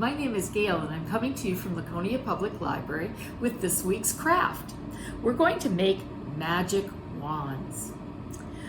my name is Gail and I'm coming to you from Laconia Public Library with this week's craft. We're going to make magic wands.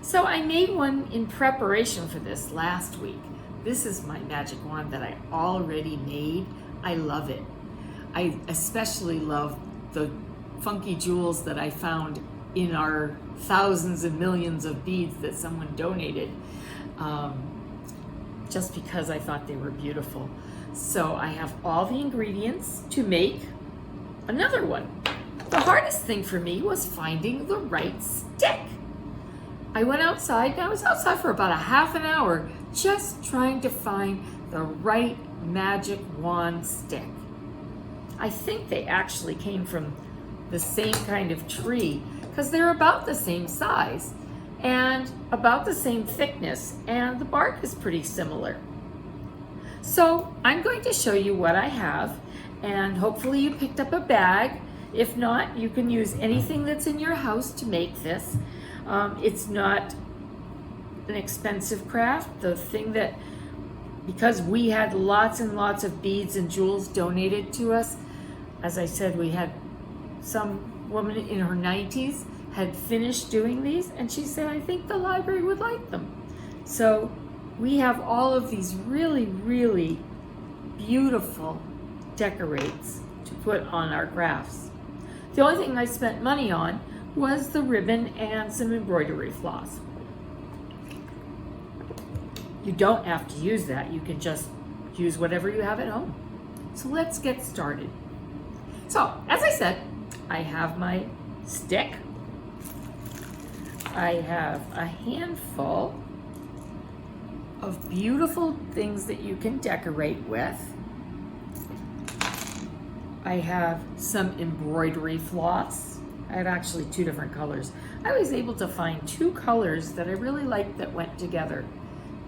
So I made one in preparation for this last week. This is my magic wand that I already made. I love it. I especially love the funky jewels that I found in our thousands and millions of beads that someone donated. Just because I thought they were beautiful. So I have all the ingredients to make another one. The hardest thing for me was finding the right stick. I went outside, and I was outside for about a half an hour just trying to find the right magic wand stick. I think they actually came from the same kind of tree because they're about the same size and about the same thickness, and the bark is pretty similar. So I'm going to show you what I have, and hopefully you picked up a bag. If not, you can use anything that's in your house to make this. It's not an expensive craft. The thing that, because we had lots and lots of beads and jewels donated to us, as I said, we had some woman in her 90s had finished doing these, and she said, I think the library would like them. So we have all of these really, really beautiful decorates to put on our crafts. The only thing I spent money on was the ribbon and some embroidery floss. You don't have to use that. You can just use whatever you have at home. So let's get started. So, as I said, I have my stick. I have a handful of beautiful things that you can decorate with. I have some embroidery floss. I have actually two different colors. I was able to find two colors that I really liked that went together,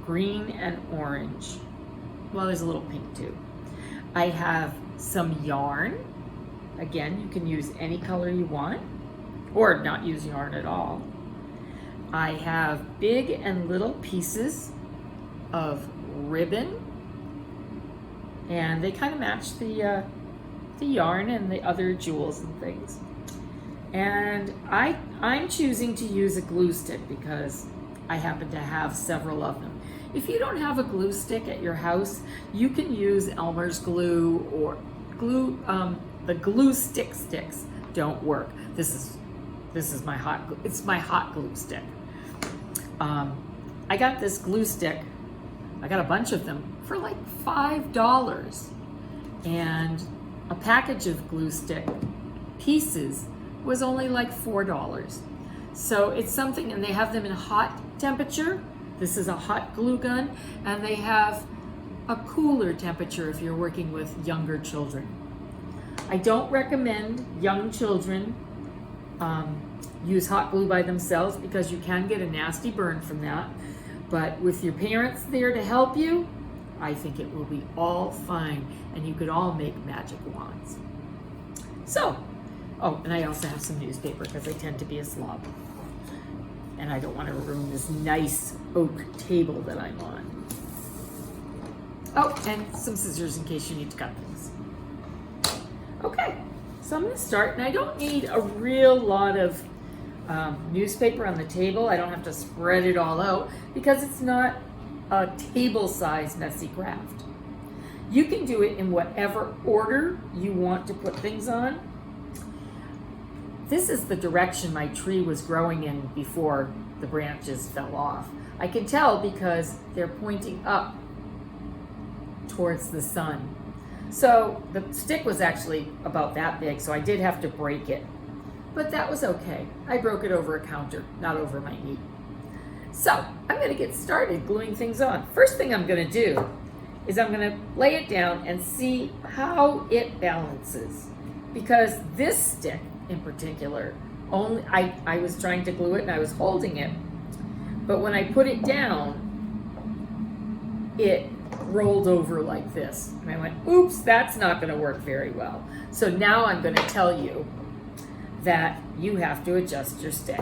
green and orange. Well, there's a little pink too. I have some yarn. Again, you can use any color you want, or not use yarn at all. I have big and little pieces of ribbon, and they kind of match the yarn and the other jewels and things. And I'm choosing to use a glue stick because I happen to have several of them. If you don't have a glue stick at your house, you can use Elmer's glue or glue. The glue sticks don't work. This is my hot glue. It's my hot glue stick. I got this glue stick. I got a bunch of them for like $5, and a package of glue stick pieces was only like $4. So it's something, and they have them in hot temperature. This is a hot glue gun, and they have a cooler temperature if you're working with younger children. I don't recommend young children use hot glue by themselves because you can get a nasty burn from that. But with your parents there to help you, I think it will be all fine, and you could all make magic wands. So, oh, and I also have some newspaper because I tend to be a slob. And I don't want to ruin this nice oak table that I'm on. Oh, and some scissors in case you need to cut things. Okay, so I'm going to start, and I don't need a real lot of newspaper on the table. I don't have to spread it all out because it's not a table-size messy craft. You can do it in whatever order you want to put things on. This is the direction my tree was growing in before the branches fell off. I can tell because they're pointing up towards the sun. So the stick was actually about that big, so I did have to break it. But that was okay. I broke it over a counter, not over my knee. So I'm going to get started gluing things on. First thing I'm going to do is I'm going to lay it down and see how it balances. Because this stick in particular, I was trying to glue it and I was holding it. But when I put it down, it rolled over like this. And I went, oops, that's not going to work very well. So now I'm going to tell you that you have to adjust your stick.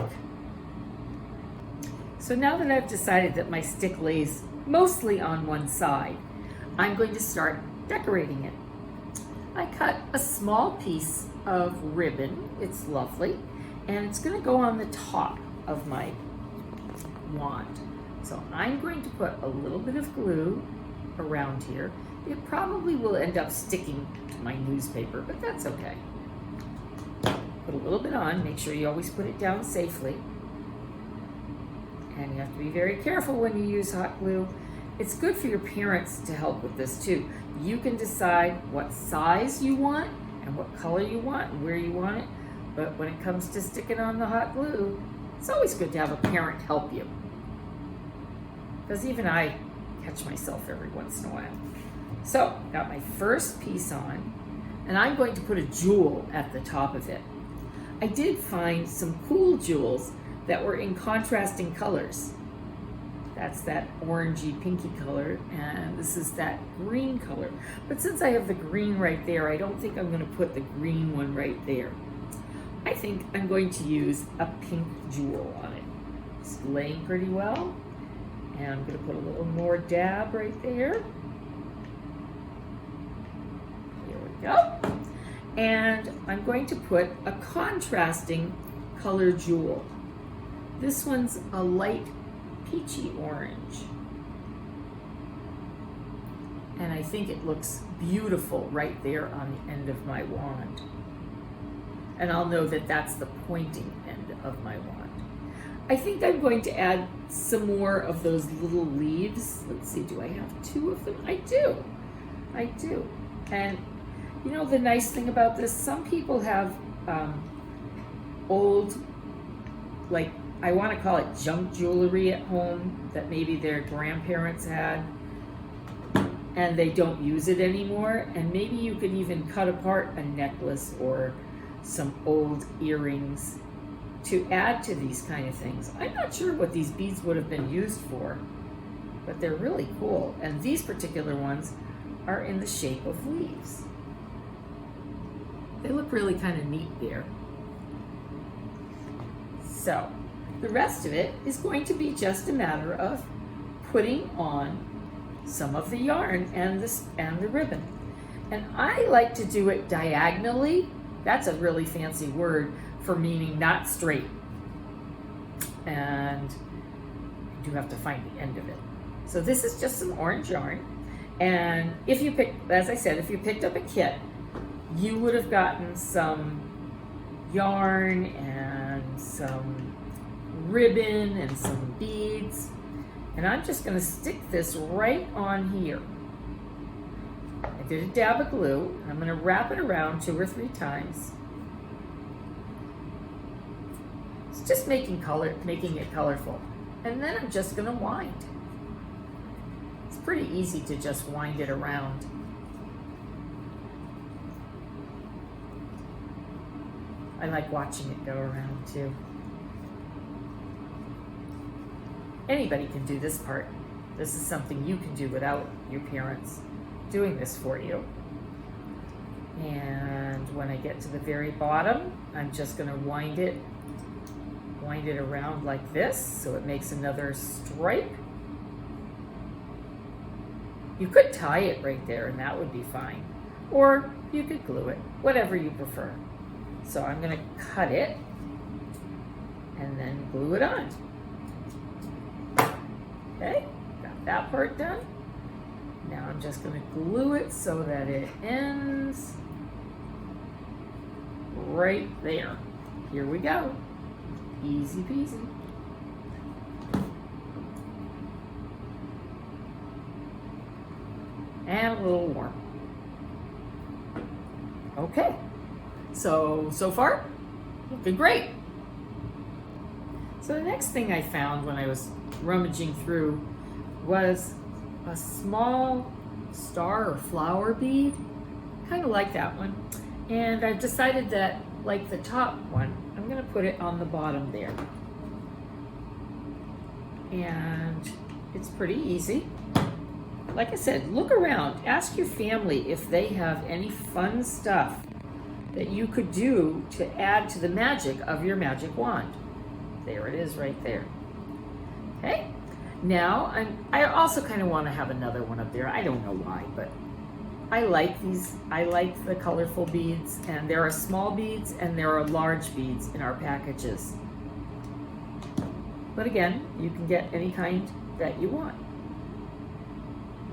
So now that I've decided that my stick lays mostly on one side, I'm going to start decorating it. I cut a small piece of ribbon, it's lovely, and it's going to go on the top of my wand. So I'm going to put a little bit of glue around here. It probably will end up sticking to my newspaper, but that's okay. Put a little bit on, make sure you always put it down safely. And you have to be very careful when you use hot glue. It's good for your parents to help with this too. You can decide what size you want and what color you want and where you want it. But when it comes to sticking on the hot glue, it's always good to have a parent help you. Because even I catch myself every once in a while. So, got my first piece on, and I'm going to put a jewel at the top of it. I did find some cool jewels that were in contrasting colors. That's that orangey pinky color, and this is that green color. But since I have the green right there, I don't think I'm going to put the green one right there. I think I'm going to use a pink jewel on it. It's laying pretty well, and I'm going to put a little more dab right there. Here we go. And I'm going to put a contrasting color jewel. This one's a light peachy orange. And I think it looks beautiful right there on the end of my wand. And I'll know that that's the pointing end of my wand. I think I'm going to add some more of those little leaves. Let's see, do I have 2 of them? I do. I do. And you know the nice thing about this, some people have old, like, I want to call it junk jewelry at home that maybe their grandparents had and they don't use it anymore. And maybe you could even cut apart a necklace or some old earrings to add to these kind of things. I'm not sure what these beads would have been used for, but they're really cool. And these particular ones are in the shape of leaves. They look really kind of neat there. So the rest of it is going to be just a matter of putting on some of the yarn and the ribbon. And I like to do it diagonally. That's a really fancy word for meaning not straight. And you do have to find the end of it. So this is just some orange yarn. And if you picked, as I said, if you picked up a kit, you would have gotten some yarn and some ribbon and some beads. And I'm just going to stick this right on here. I did a dab of glue. I'm going to wrap it around 2 or 3 times. It's just making it colorful. And then I'm just going to wind. It's pretty easy to just wind it around. I like watching it go around too. Anybody can do this part. This is something you can do without your parents doing this for you. And when I get to the very bottom, I'm just going to wind it around like this so it makes another stripe. You could tie it right there and that would be fine. Or you could glue it, whatever you prefer. So I'm going to cut it and then glue it on. Okay, got that part done. Now I'm just going to glue it so that it ends right there. Here we go. Easy peasy. And a little warm. Okay. So far, looking great. So the next thing I found when I was rummaging through was a small star or flower bead. Kind of like that one. And I've decided that, like the top one, I'm going to put it on the bottom there. And it's pretty easy. Like I said, look around. Ask your family if they have any fun stuff that you could do to add to the magic of your magic wand. There it is right there. Okay, now I also kind of want to have another one up there. I don't know why, but I like these. I like the colorful beads, and there are small beads and there are large beads in our packages. But again, you can get any kind that you want.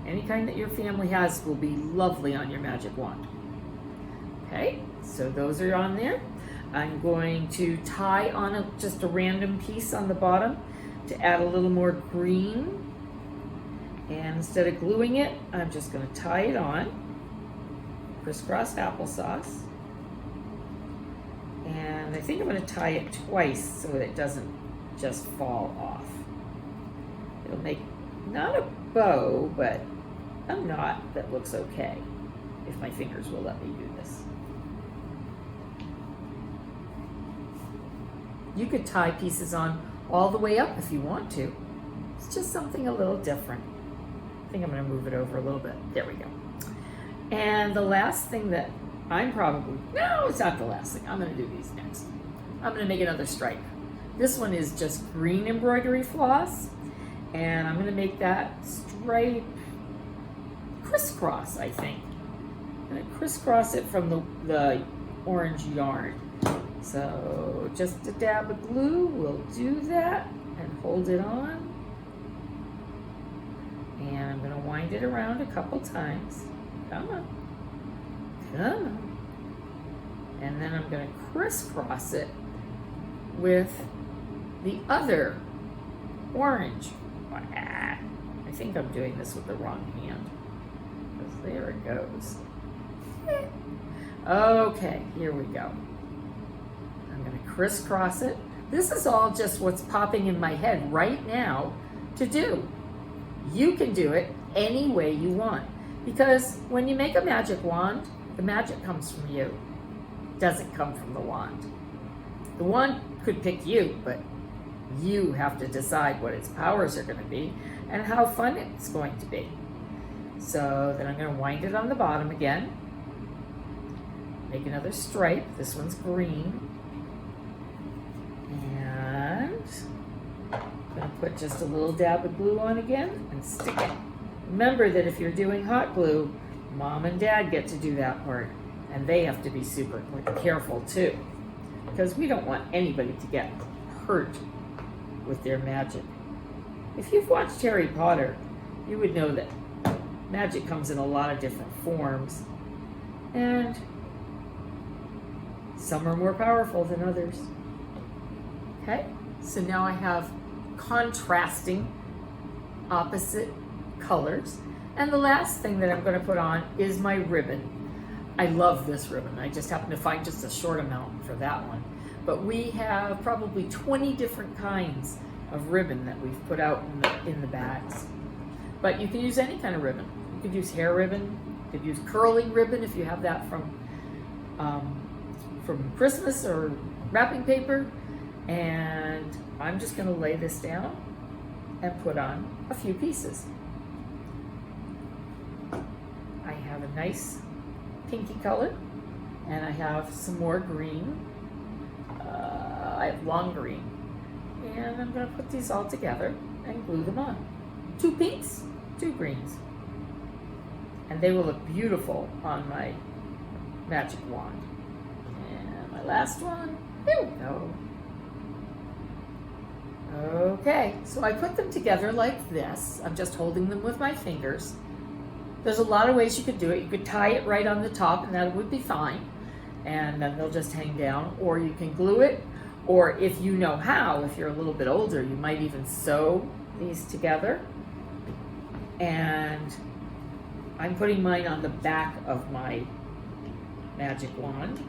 Any kind that your family has will be lovely on your magic wand. Okay, so those are on there. I'm going to tie on just a random piece on the bottom to add a little more green. And instead of gluing it, I'm just going to tie it on. Crisscross applesauce. And I think I'm going to tie it twice so that it doesn't just fall off. It'll make not a bow, but a knot that looks okay, if my fingers will let me do this. You could tie pieces on all the way up if you want to. It's just something a little different. I think I'm going to move it over a little bit. There we go. And the last thing that no, it's not the last thing. I'm going to do these next. I'm going to make another stripe. This one is just green embroidery floss. And I'm going to make that stripe crisscross, I think. I'm going to crisscross it from the orange yarn. So just a dab of glue will do that and hold it on. And I'm going to wind it around a couple times. Come on. Come on. And then I'm going to crisscross it with the other orange. I think I'm doing this with the wrong hand. Because there it goes. Okay, here we go. I'm going to crisscross it. This is all just what's popping in my head right now to do. You can do it any way you want. Because when you make a magic wand, the magic comes from you. It doesn't come from the wand. The wand could pick you, but you have to decide what its powers are going to be and how fun it's going to be. So then I'm going to wind it on the bottom again. Make another stripe. This one's green. And I'm going to put just a little dab of glue on again and stick it. Remember that if you're doing hot glue, Mom and Dad get to do that part. And they have to be super careful too. Because we don't want anybody to get hurt with their magic. If you've watched Harry Potter, you would know that magic comes in a lot of different forms. And some are more powerful than others. Okay, so now I have contrasting opposite colors. And the last thing that I'm going to put on is my ribbon. I love this ribbon. I just happened to find just a short amount for that one. But we have probably 20 different kinds of ribbon that we've put out in the bags. But you can use any kind of ribbon. You could use hair ribbon. You could use curling ribbon if you have that from Christmas or wrapping paper. And I'm just going to lay this down and put on a few pieces. I have a nice pinky color, and I have some more green. I have long green, and I'm going to put these all together and glue them on. 2 pinks, 2 greens, and they will look beautiful on my magic wand. And my last one, there we go. Okay, so I put them together like this. I'm just holding them with my fingers. There's a lot of ways you could do it. You could tie it right on the top and that would be fine. And then they'll just hang down. Or you can glue it. Or if you know how, if you're a little bit older, you might even sew these together. And I'm putting mine on the back of my magic wand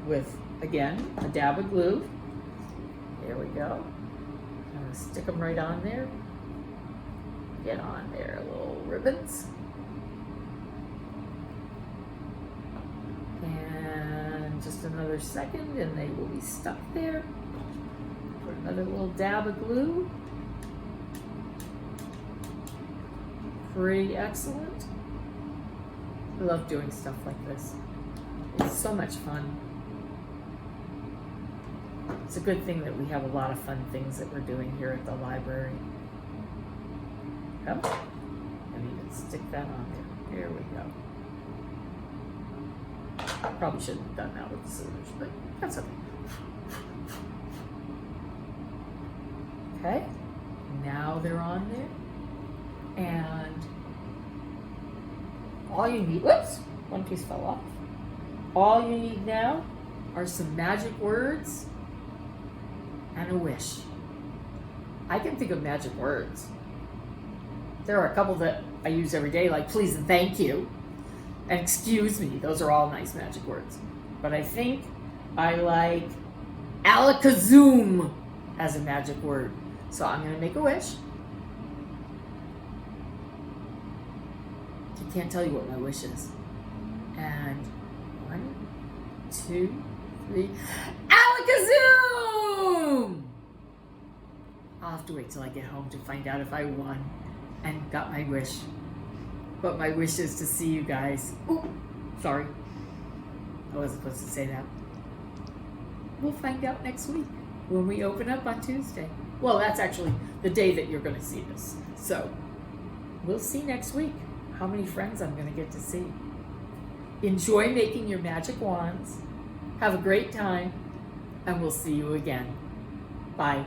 with, again, a dab of glue. There we go. I'm going to stick them right on there. Get on there, little ribbons. And just another second and they will be stuck there. Put another little dab of glue. Pretty excellent. I love doing stuff like this. It's so much fun. It's a good thing that we have a lot of fun things that we're doing here at the library. Oh, and even stick that on there. There we go. probably shouldn't have done that with the scissors, but that's okay. Okay, now they're on there, and all you need, whoops, one piece fell off. All you need now are some magic words and a wish. I can think of magic words. There are a couple that I use every day, like please and thank you, and excuse me. Those are all nice magic words. But I think I like alakazam as a magic word. So I'm going to make a wish. I can't tell you what my wish is. And 1, 2, 3. Alakazam! I'll have to wait till I get home to find out if I won and got my wish. But my wish is to see you guys. Ooh, sorry. I wasn't supposed to say that. We'll find out next week when we open up on Tuesday. Well, that's actually the day that you're going to see this. So we'll see next week how many friends I'm going to get to see. Enjoy making your magic wands. Have a great time, and we'll see you again. Bye.